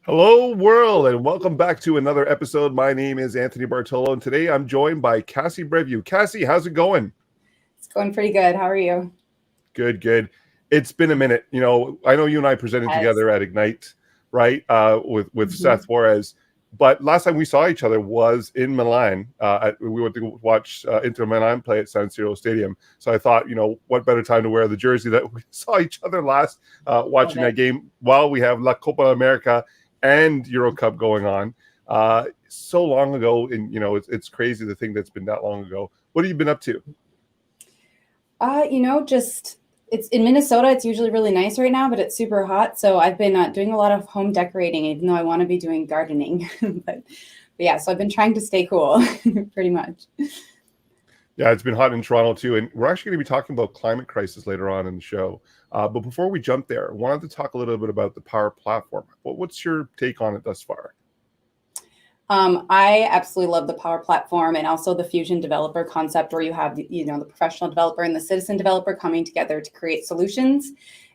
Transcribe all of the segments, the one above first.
Hello, world, and welcome back to another episode. My name is Anthony Bartolo, and today I'm joined by Cassie Brevu. Cassie, how's it going? It's going pretty good. How are you? Good, good. It's been a minute. I know you and I presented Yes. together at Ignite, right? With hmm Seth Juarez. But last time we saw each other was in Milan. We went to watch Inter Milan play at San Siro Stadium. So I thought, what better time to wear the jersey that we saw each other last Love watching it. that game while we have La Copa America and Euro Cup going on. So long ago, and it's crazy to think that's been that long ago. What have you been up to? Just it's in Minnesota. It's usually really nice right now, but it's super hot. So I've been doing a lot of home decorating, even though I want to be doing gardening. but yeah, so I've been trying to stay cool, pretty much. Yeah, it's been hot in Toronto too, and we're actually going to be talking about climate crisis later on in the show. But before we jump there, I wanted to talk a little bit about the Power Platform. What's your take on it thus far? I absolutely love the Power Platform and also the Fusion developer concept, where you have the professional developer and the citizen developer coming together to create solutions.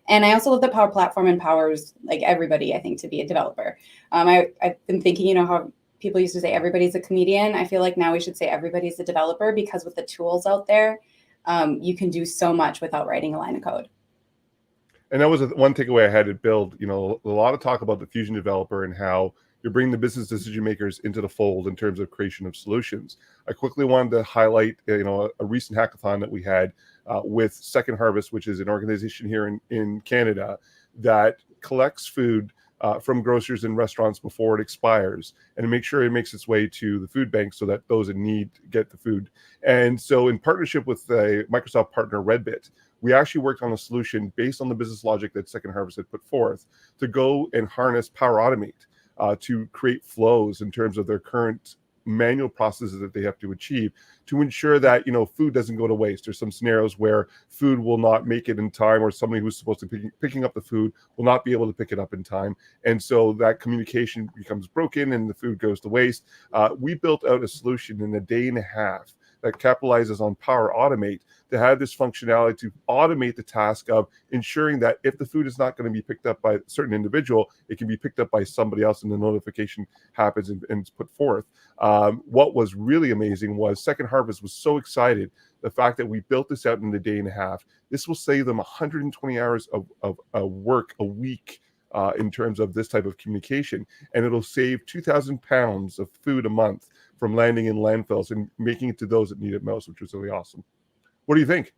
And I also love that Power Platform empowers like everybody, I think, to be a developer. I've been thinking, how people used to say everybody's a comedian. I feel like now we should say everybody's a developer, because with the tools out there, you can do so much without writing a line of code. And that was one takeaway I had at Build. A lot of talk about the Fusion developer and how you're bringing the business decision makers into the fold in terms of creation of solutions. I quickly wanted to highlight, a recent hackathon that we had with Second Harvest, which is an organization here in Canada that collects food from grocers and restaurants before it expires, and to make sure it makes its way to the food bank so that those in need get the food. And so, in partnership with a Microsoft partner, Redbit, we actually worked on a solution based on the business logic that Second Harvest had put forth to go and harness Power Automate to create flows in terms of their current manual processes that they have to achieve to ensure that food doesn't go to waste. There's some scenarios where food will not make it in time, or somebody who's supposed to be picking up the food will not be able to pick it up in time, and so that communication becomes broken and the food goes to waste. We built out a solution in a day and a half that capitalizes on Power Automate to have this functionality to automate the task of ensuring that if the food is not going to be picked up by a certain individual, it can be picked up by somebody else, and the notification happens and is put forth. What was really amazing was Second Harvest was so excited the fact that we built this out in a day and a half. This will save them 120 hours of work a week in terms of this type of communication, and it'll save 2,000 pounds of food a month from landing in landfills and making it to those that need it most, which was really awesome. What do you think?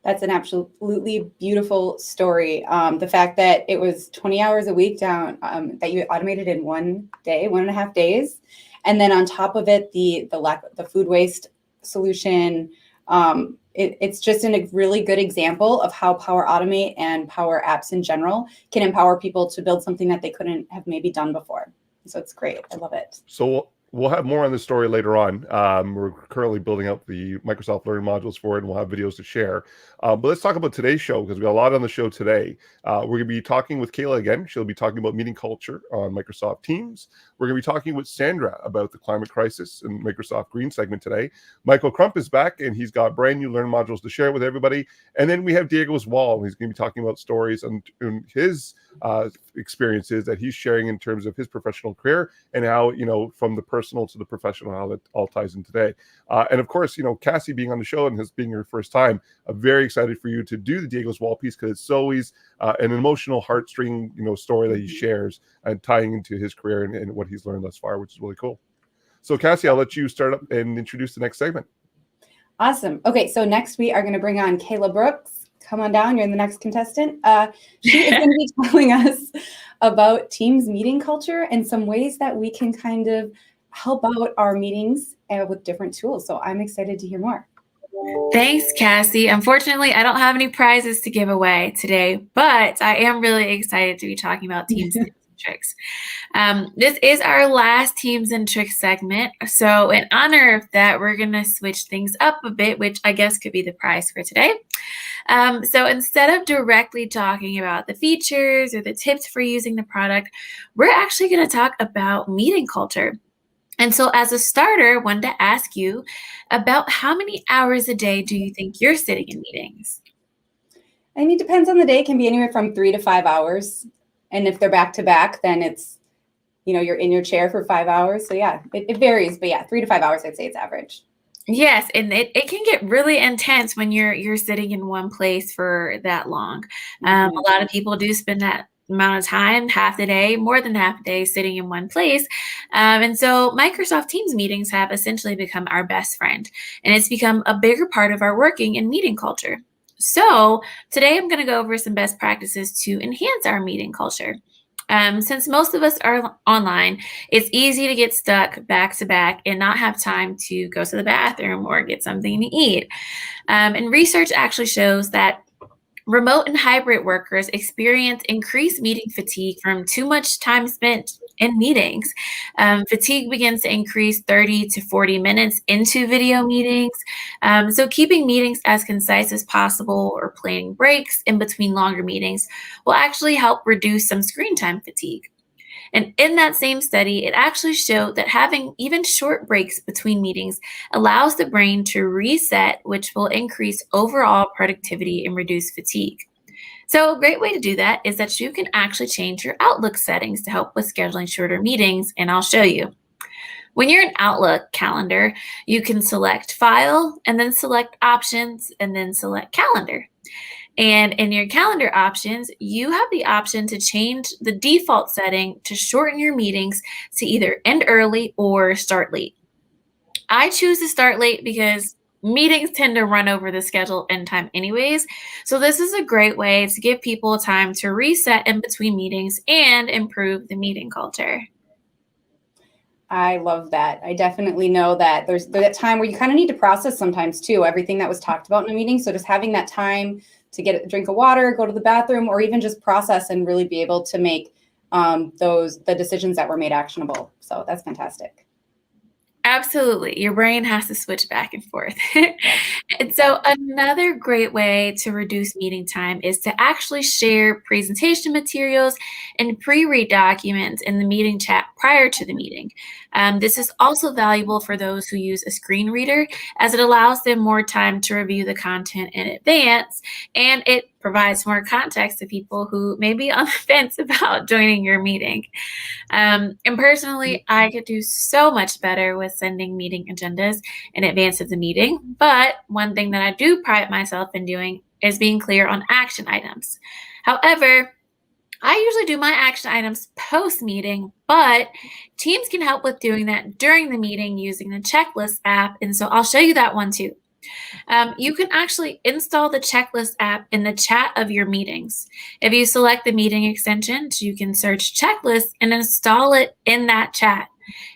That's an absolutely beautiful story. The fact that it was 20 hours a week down, that you automated in 1.5 days. And then on top of it, the food waste solution. It's just a really good example of how Power Automate and Power Apps in general can empower people to build something that they couldn't have maybe done before. So it's great. I love it. So we'll have more on this story later on. We're currently building out the Microsoft Learning modules for it, and we'll have videos to share. But let's talk about today's show, because we got a lot on the show today. We're going to be talking with Kayla again. She'll be talking about meeting culture on Microsoft Teams. We're going to be talking with Sandra about the climate crisis and Microsoft Green segment today. Michael Crump is back, and he's got brand new Learn modules to share with everybody. And then we have Diego's Wall. He's going to be talking about stories and his experiences that he's sharing in terms of his professional career, and how, from the personal to the professional, how that all ties in today. And of course, Cassie being on the show and this being her first time, I'm very excited for you to do the Diego's Wall piece, because it's always an emotional heartstring, story that he shares and tying into his career and what he's learned thus far, which is really cool. So Cassie, I'll let you start up and introduce the next segment. Awesome. Okay, so next we are going to bring on Kayla Brooks. Come on down. You're the next contestant. She is going to be telling us about Teams meeting culture and some ways that we can kind of help out our meetings with different tools. So I'm excited to hear more. Thanks, Cassie. Unfortunately, I don't have any prizes to give away today, but I am really excited to be talking about Teams and tricks. This is our last Teams and Tricks segment. So in honor of that, we're going to switch things up a bit, which I guess could be the prize for today. So instead of directly talking about the features or the tips for using the product, we're actually going to talk about meeting culture. And so as a starter, I wanted to ask you about how many hours a day do you think you're sitting in meetings? I mean, it depends on the day. It can be anywhere from 3 to 5 hours. And if they're back to back, then it's you're in your chair for 5 hours. So yeah, it varies, but yeah, 3 to 5 hours, I'd say it's average. Yes, and it can get really intense when you're sitting in one place for that long. A lot of people do spend that amount of time, half the day, more than half the day, sitting in one place. And so Microsoft Teams meetings have essentially become our best friend, and it's become a bigger part of our working and meeting culture. So today I'm going to go over some best practices to enhance our meeting culture. Since most of us are online, it's easy to get stuck back to back and not have time to go to the bathroom or get something to eat. And research actually shows that remote and hybrid workers experience increased meeting fatigue from too much time spent in meetings. Fatigue begins to increase 30 to 40 minutes into video meetings. So, keeping meetings as concise as possible or planning breaks in between longer meetings will actually help reduce some screen time fatigue. And in that same study, it actually showed that having even short breaks between meetings allows the brain to reset, which will increase overall productivity and reduce fatigue. So, a great way to do that is that you can actually change your Outlook settings to help with scheduling shorter meetings, and I'll show you. When you're in Outlook calendar, you can select File and then select Options and then select Calendar. And in your calendar options, you have the option to change the default setting to shorten your meetings to either end early or start late. I choose to start late because meetings tend to run over the scheduled end time anyways. So this is a great way to give people time to reset in between meetings and improve the meeting culture. I love that. I definitely know that there's that time where you kind of need to process sometimes too, everything that was talked about in a meeting. So just having that time to get a drink of water, go to the bathroom, or even just process and really be able to make the decisions that were made actionable. So that's fantastic. Absolutely. Your brain has to switch back and forth. And so, another great way to reduce meeting time is to actually share presentation materials and pre read documents in the meeting chat prior to the meeting. This is also valuable for those who use a screen reader, as it allows them more time to review the content in advance, and it provides more context to people who may be on the fence about joining your meeting. And personally, I could do so much better with sending meeting agendas in advance of the meeting. But one thing that I do pride myself in doing is being clear on action items. However, I usually do my action items post meeting, but Teams can help with doing that during the meeting using the checklist app. And so I'll show you that one too. You can actually install the checklist app in the chat of your meetings. If you select the meeting extension, you can search checklist and install it in that chat.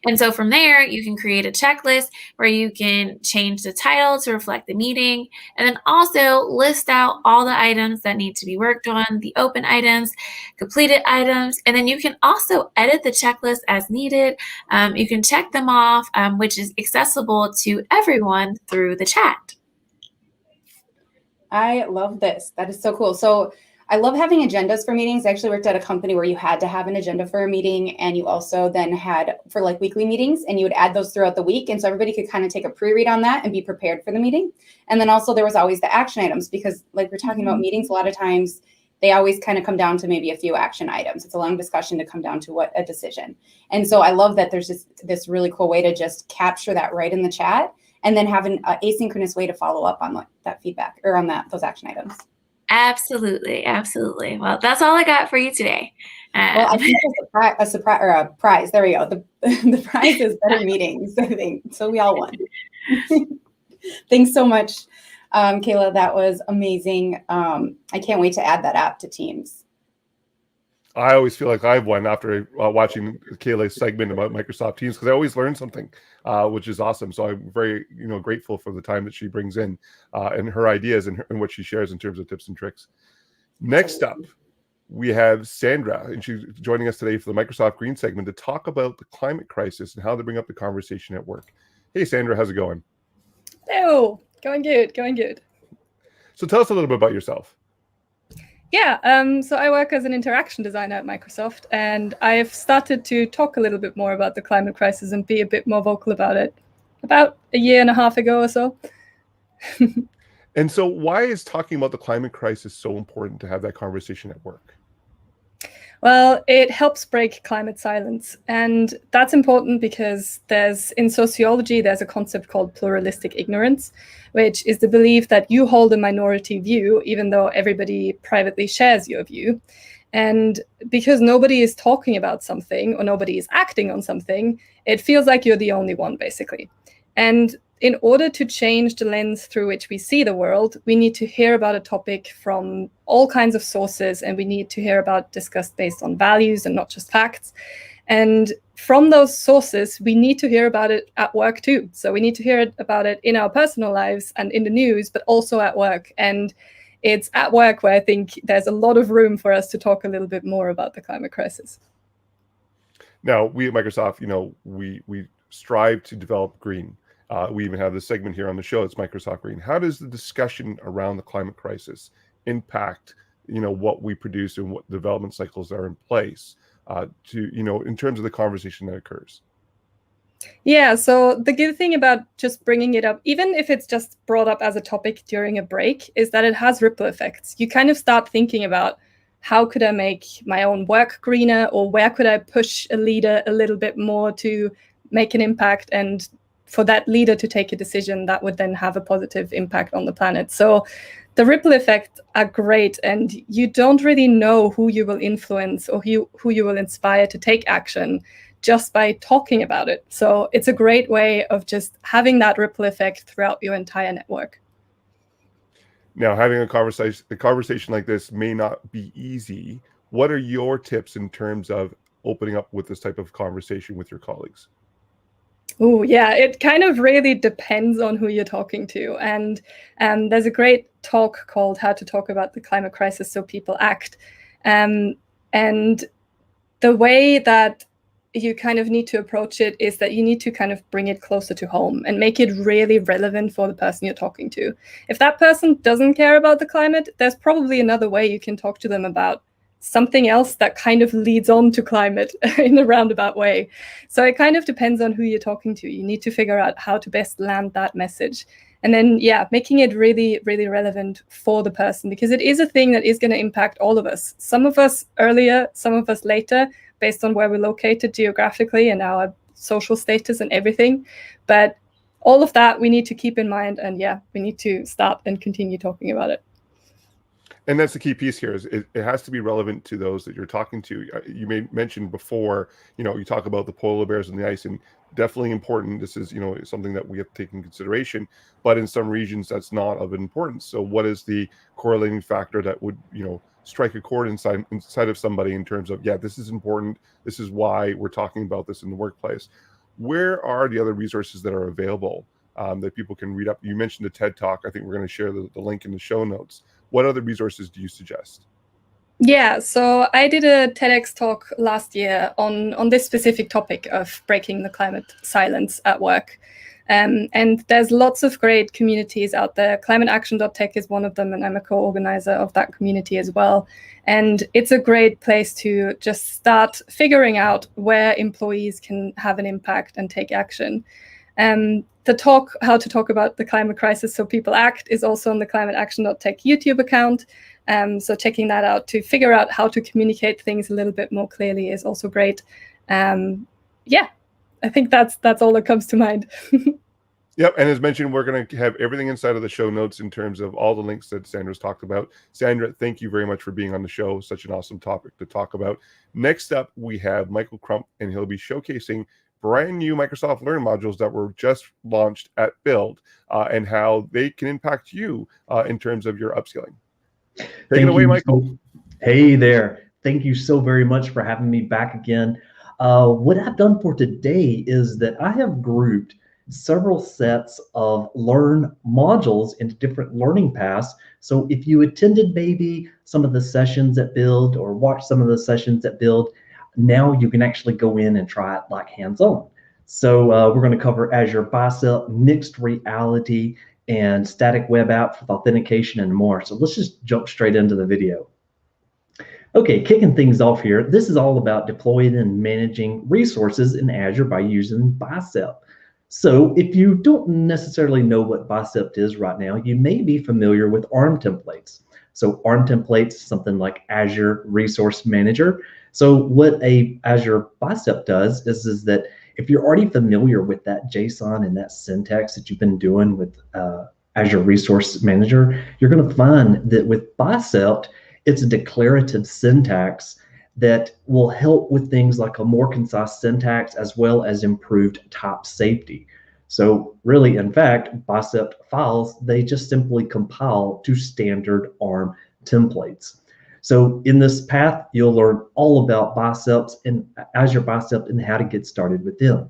And so from there, you can create a checklist where you can change the title to reflect the meeting, and then also list out all the items that need to be worked on, the open items, completed items, and then you can also edit the checklist as needed. You can check them off, which is accessible to everyone through the chat. I love this. That is so cool. So I love having agendas for meetings. I actually worked at a company where you had to have an agenda for a meeting, and you also then had for like weekly meetings, and you would add those throughout the week. And so everybody could kind of take a pre-read on that and be prepared for the meeting. And then also there was always the action items, because like we're talking about meetings, a lot of times they always kind of come down to maybe a few action items. It's a long discussion to come down to what a decision. And so I love that there's just this really cool way to just capture that right in the chat, and then have an asynchronous way to follow up on that feedback or on those action items. Absolutely. Absolutely. Well, that's all I got for you today. Well, I think a surprise or a prize. There we go. The prize is better meetings, I think. So we all won. Thanks so much, Kayla. That was amazing. I can't wait to add that app to Teams. I always feel like I've won after watching Kayla's segment about Microsoft Teams, because I always learn something, which is awesome. So I'm very, grateful for the time that she brings in and her ideas and what she shares in terms of tips and tricks. Next up, we have Sandra, and she's joining us today for the Microsoft Green segment to talk about the climate crisis and how to bring up the conversation at work. Hey, Sandra, how's it going? Hello, going good. So tell us a little bit about yourself. Yeah, so I work as an interaction designer at Microsoft, and I've started to talk a little bit more about the climate crisis and be a bit more vocal about it about a year and a half ago or so. And so why is talking about the climate crisis so important to have that conversation at work? Well, it helps break climate silence. And that's important because in sociology, there's a concept called pluralistic ignorance, which is the belief that you hold a minority view, even though everybody privately shares your view. And because nobody is talking about something or nobody is acting on something, it feels like you're the only one, basically. And in order to change the lens through which we see the world, we need to hear about a topic from all kinds of sources, and we need to hear about discussed based on values and not just facts. And from those sources, we need to hear about it at work too. So we need to hear about it in our personal lives and in the news, but also at work. And it's at work where I think there's a lot of room for us to talk a little bit more about the climate crisis. Now, we at Microsoft, we strive to develop green. We even have this segment here on the show. It's Microsoft Green. How does the discussion around the climate crisis impact, what we produce and what development cycles are in place in terms of the conversation that occurs? Yeah, so the good thing about just bringing it up, even if it's just brought up as a topic during a break, is that it has ripple effects. You kind of start thinking about, how could I make my own work greener, or where could I push a leader a little bit more to make an impact, and for that leader to take a decision that would then have a positive impact on the planet. So the ripple effects are great, and you don't really know who you will influence or who you will inspire to take action just by talking about it. So it's a great way of just having that ripple effect throughout your entire network. Now, having a conversation like this may not be easy. What are your tips in terms of opening up with this type of conversation with your colleagues? Oh, yeah, it kind of really depends on who you're talking to. And there's a great talk called How to Talk About the Climate Crisis So People Act. And the way that you kind of need to approach it is that you need to kind of bring it closer to home and make it really relevant for the person you're talking to. If that person doesn't care about the climate, there's probably another way you can talk to them about something else that kind of leads on to climate in a roundabout way. So it kind of depends on who you're talking to. You need to figure out how to best land that message. And then, making it really, really relevant for the person, because it is a thing that is going to impact all of us. Some of us earlier, some of us later, based on where we're located geographically and our social status and everything. But all of that we need to keep in mind, and we need to start and continue talking about it. And that's the key piece here, is it has to be relevant to those that you're talking to. You mentioned before, you talk about the polar bears and the ice, and definitely important. This is, something that we have to take in consideration, but in some regions that's not of importance. So what is the correlating factor that would, strike a chord inside of somebody in terms of, this is important. This is why we're talking about this in the workplace. Where are the other resources that are available that people can read up? You mentioned the TED Talk. I think we're going to share the link in the show notes. What other resources do you suggest? Yeah, so I did a TEDx talk last year on this specific topic of breaking the climate silence at work. And there's lots of great communities out there. ClimateAction.tech is one of them, and I'm a co-organizer of that community as well. And it's a great place to just start figuring out where employees can have an impact and take action. The talk, How to Talk About the Climate Crisis So People Act, is also on the ClimateAction.tech YouTube account. So checking that out to figure out how to communicate things a little bit more clearly is also great. I think that's all that comes to mind. Yep, and as mentioned, we're going to have everything inside of the show notes in terms of all the links that Sandra's talked about. Sandra, thank you very much for being on the show. Such an awesome topic to talk about. Next up, we have Michael Crump, and he'll be showcasing brand new Microsoft Learn modules that were just launched at Build and how they can impact you in terms of your upskilling. Take it away, Michael. Hey there. Thank you so very much for having me back again. What I've done for today is that I have grouped several sets of Learn modules into different learning paths. So if you attended maybe some of the sessions at Build or watched some of the sessions at Build, now you can actually go in and try it like hands-on. So we're going to cover Azure Bicep, mixed reality, and static web app for authentication and more. So let's just jump straight into the video. Okay, kicking things off here, this is all about deploying and managing resources in Azure by using Bicep. So if you don't necessarily know what Bicep is right now, you may be familiar with ARM templates. So ARM templates, something like Azure Resource Manager. So what a Azure Bicep does is that if you're already familiar with that JSON and that syntax that you've been doing with Azure Resource Manager, you're going to find that with Bicep, it's a declarative syntax that will help with things like a more concise syntax as well as improved type safety. So really, in fact, Bicep files, they just simply compile to standard ARM templates. So in this path, you'll learn all about Biceps and Azure Bicep and how to get started with them.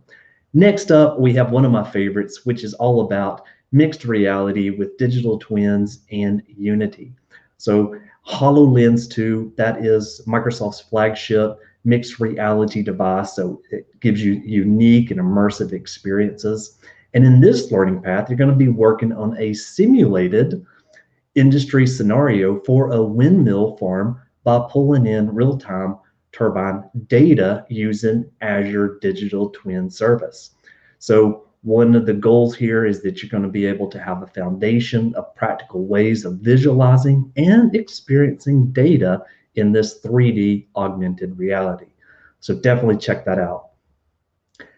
Next up, we have one of my favorites, which is all about mixed reality with digital twins and Unity. So HoloLens 2, that is Microsoft's flagship mixed reality device. So it gives you unique and immersive experiences. And in this learning path, you're going to be working on a simulated industry scenario for a windmill farm by pulling in real-time turbine data using Azure Digital Twin Service. So one of the goals here is that you're going to be able to have a foundation of practical ways of visualizing and experiencing data in this 3D augmented reality. So definitely check that out.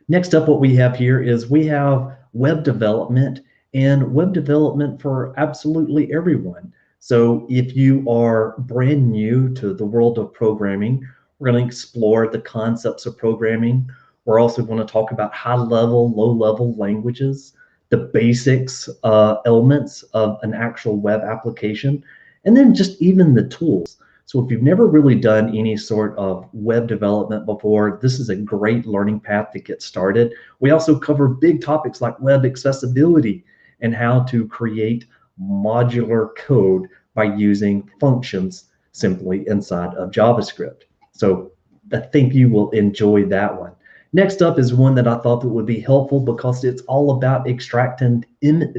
Next up, what we have here is we have web development and web development for absolutely everyone. So if you are brand new to the world of programming, we're going to explore the concepts of programming. We're also going to talk about high-level, low-level languages, the basics, elements of an actual web application, and then just even the tools. So if you've never really done any sort of web development before, this is a great learning path to get started. We also cover big topics like web accessibility and how to create modular code by using functions simply inside of JavaScript. So I think you will enjoy that one. Next up is one that I thought that would be helpful because it's all about extracting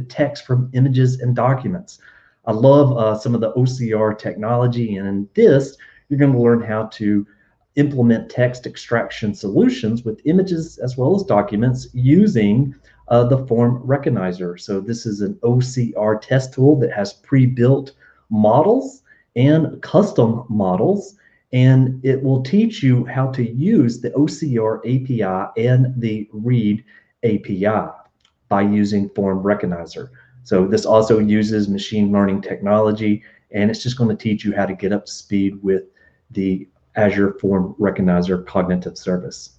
text from images and documents. I love some of the OCR technology, and in this, you're going to learn how to implement text extraction solutions with images as well as documents using the form recognizer. So this is an OCR test tool that has pre-built models and custom models, and it will teach you how to use the OCR API and the read API by using form recognizer. So this also uses machine learning technology, and it's just going to teach you how to get up to speed with the Azure Form Recognizer cognitive service.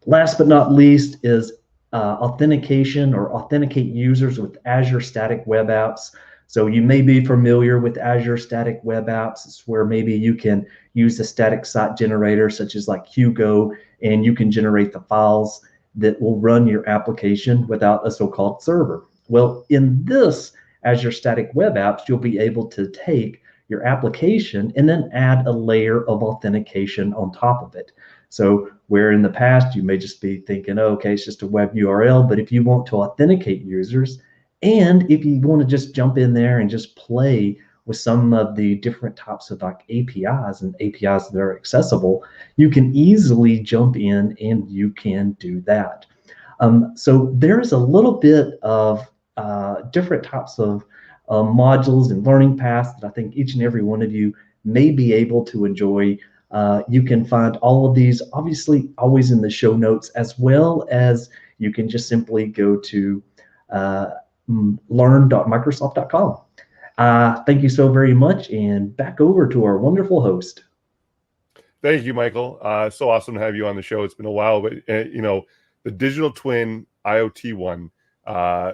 Last but not least is authentication or authenticate users with Azure Static Web Apps. So you may be familiar with Azure Static Web Apps. It's where maybe you can use a static site generator such as like Hugo, and you can generate the files that will run your application without a so-called server. Well, in this Azure Static Web Apps, you'll be able to take your application and then add a layer of authentication on top of it. So where in the past you may just be thinking, oh, okay, it's just a web URL, but if you want to authenticate users, and if you want to just jump in there and just play with some of the different types of like APIs and APIs that are accessible, you can easily jump in and you can do that. So there's a little bit of different types of modules and learning paths that I think each and every one of you may be able to enjoy. You can find all of these obviously always in the show notes, as well as you can just simply go to learn.microsoft.com. Thank you so very much, and back over to our wonderful host. Thank you, Michael. So awesome to have you on the show. It's been a while, but you know, the digital twin IoT one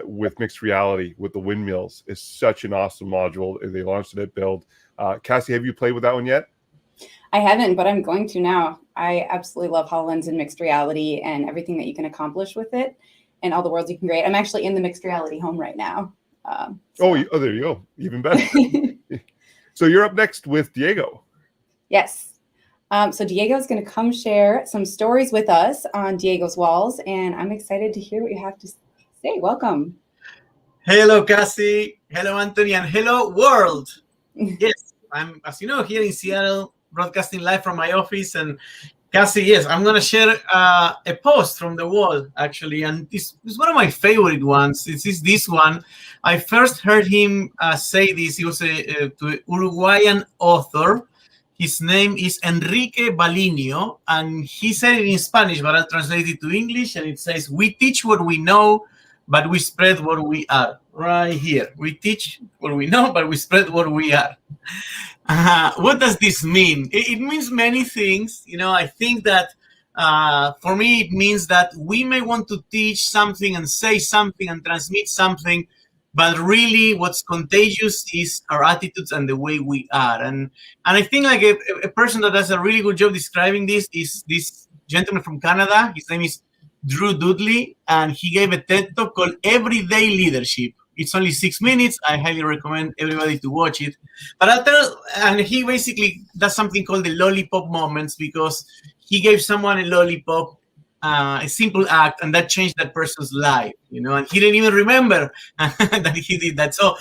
with mixed reality with the windmills is such an awesome module. They launched it at Build. Cassie, have you played with that one yet? I haven't, but I'm going to now. I absolutely love HoloLens and mixed reality and everything that you can accomplish with it and all the worlds you can create. I'm actually in the mixed reality home right now. Oh, there you go. Even better. So you're up next with Diego. Yes. So Diego is going to come share some stories with us on Diego's Walls, and I'm excited to hear what you have to say. Welcome. Hello, Cassie. Hello, Anthony, and hello, world. Yes, I'm, as you know, here in Seattle, broadcasting live from my office, and Cassie, yes, I'm going to share a post from the wall, actually. And this is one of my favorite ones. This one. I first heard him say this. He was a Uruguayan author. His name is Enrique Balinio, and he said it in Spanish, but I'll translate it to English. And it says, "We teach what we know, but we spread what we are." Right here. We teach what we know, but we spread what we are. What does this mean? It means many things. I think that for me, it means that we may want to teach something and say something and transmit something, but really what's contagious is our attitudes and the way we are. And I think like a person that does a really good job describing this is this gentleman from Canada. His name is Drew Dudley, and he gave a TED Talk called Everyday Leadership. It's only 6 minutes. I highly recommend everybody to watch it. But and he basically does something called the lollipop moments, because he gave someone a lollipop, a simple act, and that changed that person's life, and he didn't even remember that he did that. So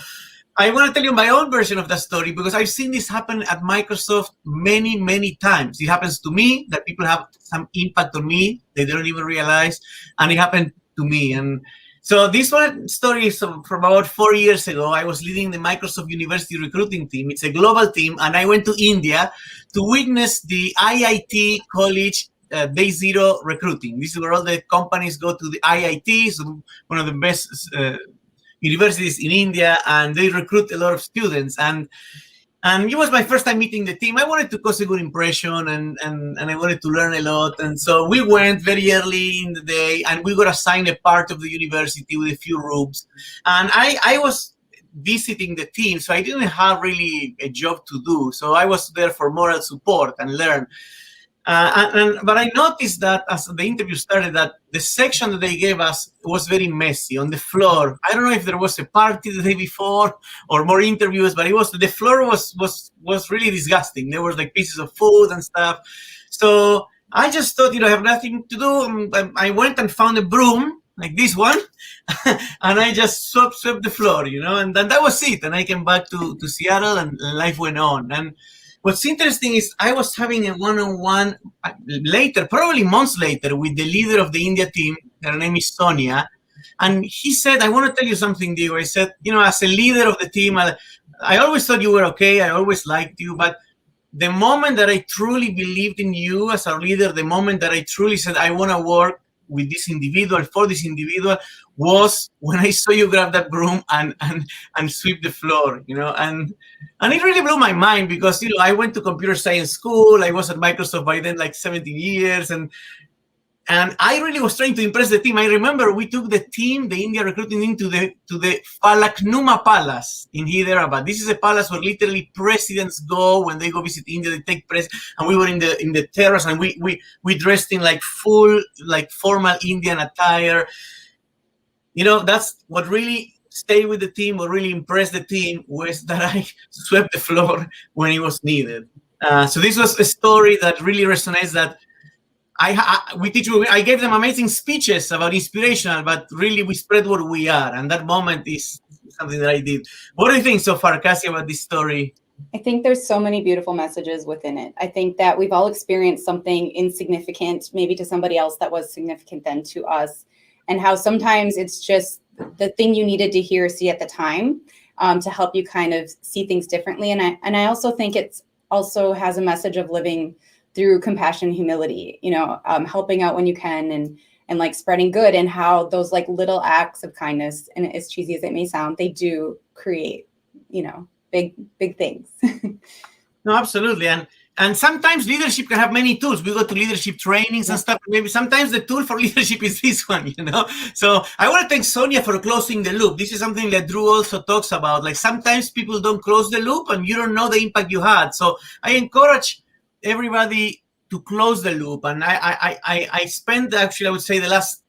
I want to tell you my own version of that story, because I've seen this happen at Microsoft many, many times. It happens to me, that people have some impact on me they don't even realize, and it happened to me. And so this one story is from about 4 years ago. I was leading the Microsoft University recruiting team. It's a global team, and I went to India to witness the IIT college day zero recruiting. This is where all the companies go to the IITs, one of the best universities in India, and they recruit a lot of students. And it was my first time meeting the team. I wanted to cause a good impression, and I wanted to learn a lot. And so we went very early in the day, and we got assigned a part of the university with a few rooms. And I was visiting the team, so I didn't have really a job to do. So I was there for moral support and learn. But I noticed that as the interview started, that the section that they gave us was very messy on the floor. I don't know if there was a party the day before or more interviews, but the floor was really disgusting. There were like pieces of food and stuff. So I just thought, I have nothing to do. I went and found a broom like this one, and I just swept the floor, and then that was it. And I came back to Seattle, and life went on. And what's interesting is I was having a one-on-one later, probably months later, with the leader of the India team. Her name is Sonia. And he said, "I want to tell you something, Diego." I said, as a leader of the team, I always thought you were okay. I always liked you. But the moment that I truly believed in you as our leader, the moment that I truly said, I want to work with this individual, for this individual, was when I saw you grab that broom and sweep the floor, and it really blew my mind, because I went to computer science school. I was at Microsoft by then like 17 years, and I really was trying to impress the team. I remember we took the team, the India recruiting team, to the Falaknuma Palace in Hyderabad. This is a palace where literally presidents go when they go visit India. They take press, and we were in the terrace, and we dressed in like full like formal Indian attire. That's what really stayed with the team, what really impressed the team, was that I swept the floor when it was needed. So this was a story that really resonates, that I gave them amazing speeches about inspirational, but really we spread what we are. And that moment is something that I did. What do you think so far, Cassie, about this story? I think there's so many beautiful messages within it. I think that we've all experienced something insignificant, maybe to somebody else that was significant then to us, and how sometimes it's just the thing you needed to hear or see at the time to help you kind of see things differently. And I also think it's also has a message of living through compassion and humility, helping out when you can, and like spreading good, and how those like little acts of kindness, and as cheesy as it may sound, they do create, big things. No, absolutely. And sometimes leadership can have many tools. We go to leadership trainings and stuff. Maybe sometimes the tool for leadership is this one, So I want to thank Sonia for closing the loop. This is something that Drew also talks about. Like sometimes people don't close the loop, and you don't know the impact you had. So I encourage everybody to close the loop. And I spent, actually, I would say, the last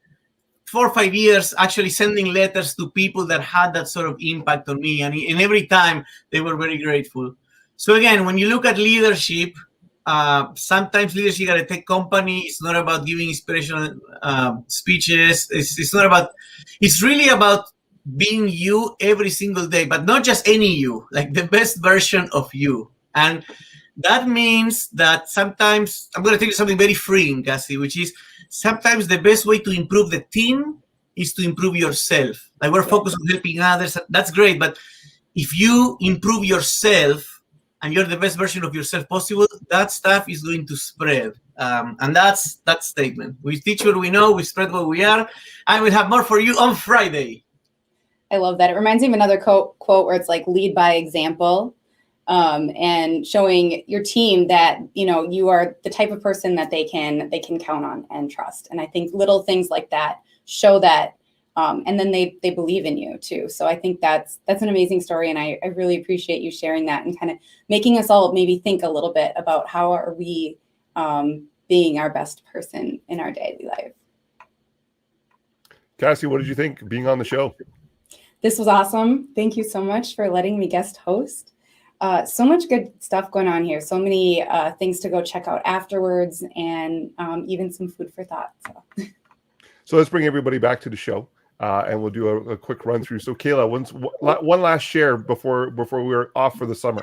4 or 5 years actually sending letters to people that had that sort of impact on me. And every time they were very grateful. So again, when you look at leadership, sometimes leadership at a tech company is not about giving inspirational speeches. It's really about being you every single day, but not just any you, like the best version of you. And that means that sometimes I'm going to tell you something very freeing, Cassie, which is sometimes the best way to improve the team is to improve yourself. Like we're focused on helping others. That's great. But if you improve yourself and you're the best version of yourself possible, that stuff is going to spread. And that's that statement. We teach what we know, we spread what we are, and we'll have more for you on Friday. I love that. It reminds me of another quote where it's like lead by example, and showing your team that, you know, you are the type of person that they can count on and trust. And I think little things like that show that, and then they believe in you too. So I think that's an amazing story. And I really appreciate you sharing that and kind of making us all maybe think a little bit about how are we being our best person in our daily life. Cassie, what did you think being on the show? This was awesome. Thank you so much for letting me guest host. So much good stuff going on here. So many things to go check out afterwards, and even some food for thought. So let's bring everybody back to the show, and we'll do a quick run through. So Kayla, one last share before we're off for the summer.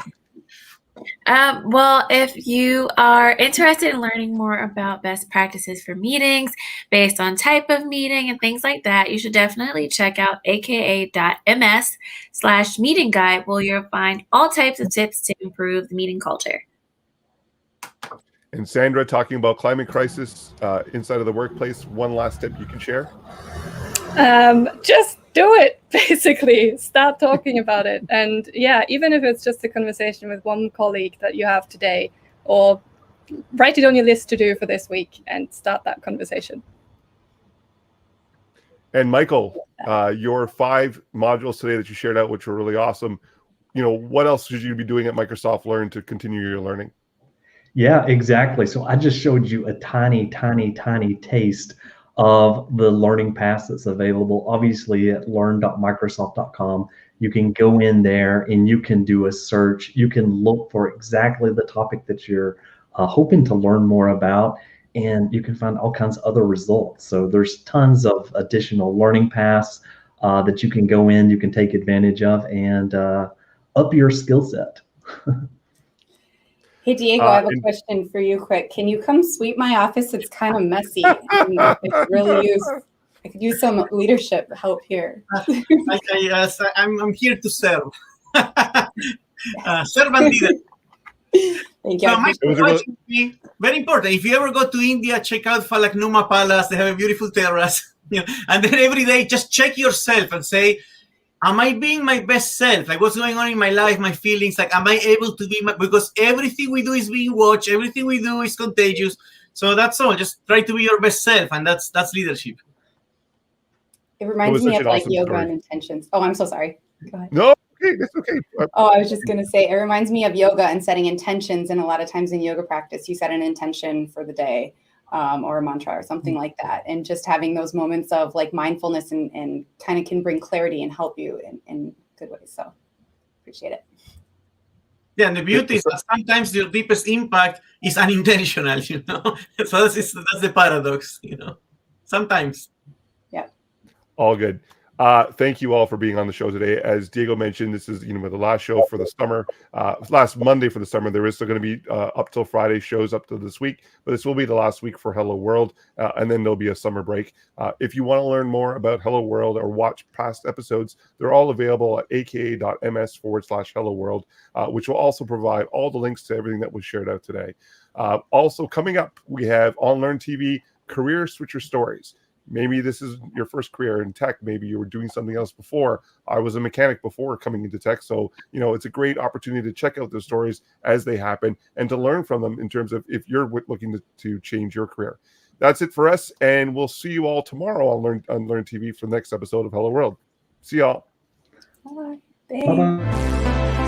Well, if you are interested in learning more about best practices for meetings based on type of meeting and things like that, you should definitely check out aka.ms/meeting guide, where you'll find all types of tips to improve the meeting culture. And Sandra, talking about climate crisis inside of the workplace, one last tip you can share? Just do it, basically. Start talking about it. And yeah, even if it's just a conversation with one colleague that you have today, or write it on your list to do for this week and start that conversation. And Michael, your 5 modules today that you shared out, which were really awesome. You know, what else should you be doing at Microsoft Learn to continue your learning? Yeah, exactly. So I just showed you a tiny taste of the learning pass that's available, obviously at learn.microsoft.com. You can go in there and you can do a search. You can look for exactly the topic that you're hoping to learn more about, and you can find all kinds of other results. So there's tons of additional learning paths that you can go in, you can take advantage of, and up your skill set. Hey, Diego, I have a question for you quick. Can you come sweep my office? It's kind of messy. I could use some leadership help here. I'm here to serve. Serve and leader. Thank you. Very important. If you ever go to India, check out Falaknuma Palace. They have a beautiful terrace. You know, and then every day, just check yourself and say, am I being my best self? Like, what's going on in my life, my feelings? Like, am I able to be because everything we do is being watched. Everything we do is contagious. So that's all. Just try to be your best self. And that's leadership. It reminds me of like awesome yoga story. and intentions. Oh, I'm so sorry. Go ahead. No, okay, that's okay. Oh, I was just going to say, it reminds me of yoga and setting intentions. And a lot of times in yoga practice, you set an intention for the day. Or a mantra or something like that. And just having those moments of like mindfulness and kind of can bring clarity and help you in good ways. So appreciate it. Yeah, and the beauty is that sometimes your deepest impact is unintentional, you know? So that's the paradox, you know? Sometimes. Yeah. All good. Thank you all for being on the show today. As Diego mentioned, this is the last show for the summer, last Monday for the summer. There is still going to be up till Friday shows up to this week, but this will be the last week for Hello World, and then there'll be a summer break. If you want to learn more about Hello World or watch past episodes, they're all available at aka.ms/Hello World, which will also provide all the links to everything that was shared out today. Also coming up, we have on Learn TV, Career Switcher Stories. Maybe this is your first career in tech. Maybe you were doing something else before. I was a mechanic before coming into tech. So, it's a great opportunity to check out those stories as they happen and to learn from them in terms of if you're looking to change your career. That's it for us. And we'll see you all tomorrow on Learn TV for the next episode of Hello World. See y'all. Bye. Bye-bye.